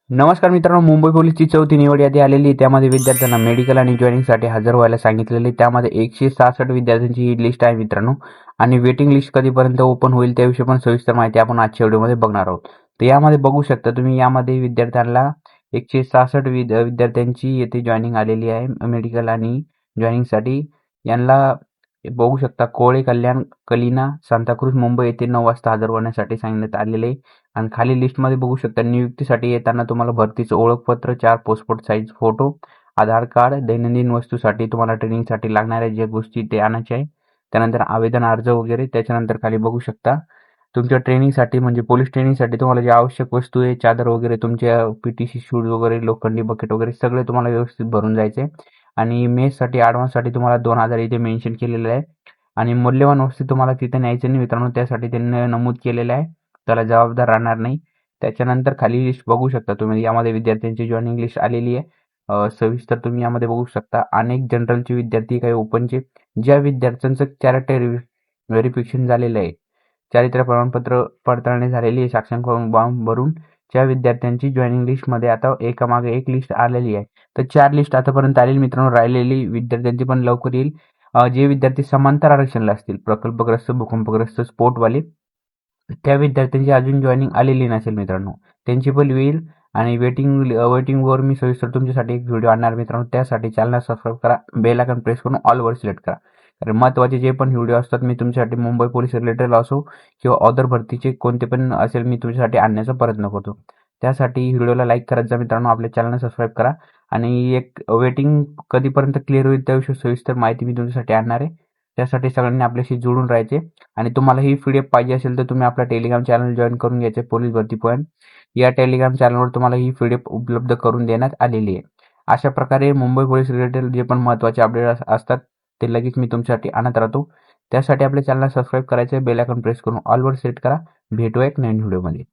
नमस्कार मित्रांनो, मुंबई पोलीसची चौथी निवड यादी आलेली आहे. त्यामध्ये विद्यार्थ्यांना मेडिकल आणि जॉईनिंगसाठी हजर व्हायला सांगितलेले. त्यामध्ये 166 विद्यार्थ्यांची ही लिस्ट आहे मित्रांनो. आणि वेटिंग लिस्ट कधीपर्यंत ओपन होईल त्याविषयी पण सविस्तर माहिती आपण आजच्या व्हिडिओमध्ये बघणार आहोत. तर यामध्ये बघू शकता तुम्ही, यामध्ये विद्यार्थ्यांना 166 विद्यार्थ्यांची येथे जॉईनिंग आलेली आहे मेडिकल आणि जॉईनिंगसाठी. यांना बघू शकता, कोळे कल्याण कलिना सांताक्रूझ मुंबई येथे 9 वाजता हजर होण्यासाठी सांगण्यात आलेले आहे. आणि खाली लिस्टमध्ये बघू शकता, नियुक्तीसाठी येताना तुम्हाला भरतीचं ओळखपत्र, 4 पासपोर्ट साईज फोटो, आधार कार्ड, दैनंदिन वस्तूसाठी तुम्हाला ट्रेनिंगसाठी लागणाऱ्या ज्या गोष्टी ते आणायचे आहे. त्यानंतर आवेदन अर्ज वगैरे. त्याच्यानंतर खाली बघू शकता, तुमच्या ट्रेनिंगसाठी म्हणजे पोलीस ट्रेनिंगसाठी तुम्हाला जे आवश्यक वस्तू आहे, चादर वगैरे, तुमच्या पीटीसी शूज वगैरे, लोखंडी बकेट वगैरे सगळे तुम्हाला व्यवस्थित भरून जायचे. आणि मेससाठी ॲडव्हान्ससाठी तुम्हाला 2000 इथे मेन्शन केलेलं आहे. आणि मौल्यवान वस्तू तुम्हाला तिथे न्यायचं नाही मित्रांनो, त्यासाठी त्यांनी नमूद केलेलं आहे, त्याला जबाबदार राहणार नाही. त्याच्यानंतर खाली लिस्ट बघू शकता तुम्ही, यामध्ये विद्यार्थ्यांची जॉईनिंग लिस्ट आलेली आहे. सविस्तर तुम्ही यामध्ये बघू शकता. अनेक जनरलचे विद्यार्थी, काही ओपनचे. ज्या विद्यार्थ्यांचं कॅरेक्टर व्हेरिफिकेशन झालेलं आहे, चारित्र्य प्रमाणपत्र पडताळणी झालेली आहे, साक्षांकन फॉर्म भरून, ज्या विद्यार्थ्यांची जॉईनिंग लिस्टमध्ये आता एकामागे एक लिस्ट आलेली आहे. तर 4 लिस्ट आतापर्यंत आलेली मित्रांनो. राहिलेली विद्यार्थ्यांची पण लवकर येईल. जे विद्यार्थी समांतर आरक्षणला असतील, प्रकल्पग्रस्त, भूकंपग्रस्त, स्पोर्टवाले, त्या विद्यार्थ्यांची अजून जॉईनिंग आलेली नसेल मित्रांनो, त्यांची पण येईल. आणि वेटिंगवर मी सविस्तर तुमच्यासाठी एक व्हिडिओ आणणार मित्रांनो. त्यासाठी चॅनल सबस्क्राईब करा, बेल आयकॉन प्रेस करून ऑलवर सिलेक्ट करा. कारण महत्त्वाचे जे पण व्हिडिओ असतात मी तुमच्यासाठी मुंबई पोलीस रिलेटेड असो किंवा अदर भरतीचे कोणते पण असेल, मी तुमच्यासाठी आणण्याचा प्रयत्न करतो. त्यासाठी व्हिडिओला लाईक करत जा मित्रांनो, आपल्या चॅनलला सबस्क्राईब करा. आणि एक वेटिंग कधीपर्यंत क्लिअर होईल त्याविषयी सविस्तर माहिती मी तुमच्यासाठी आणणार आहे. त्यासाठी सगळ्यांनी आपल्याशी जोडून राहायचे. आणि तुम्हाला ही PDF पाहिजे असेल तर तुम्ही आपला टेलिग्राम चॅनल जॉईन करून घ्यायचे, पोलीस भरती पॉईंट. या टेलिग्राम चॅनलवर तुम्हाला ही PDF उपलब्ध करून देण्यात आलेली आहे. अशा प्रकारे मुंबई पोलीस रिलेटेड जे पण महत्त्वाचे अपडेट असतात ते लगेच मी तुमच्यासाठी आणत राहतो. त्यासाठी आपल्या चॅनलला सबस्क्राईब करायचं, बेल आयकॉन प्रेस करून ऑलवर सेट करा. भेटूया एक नवीन व्हिडिओमध्ये.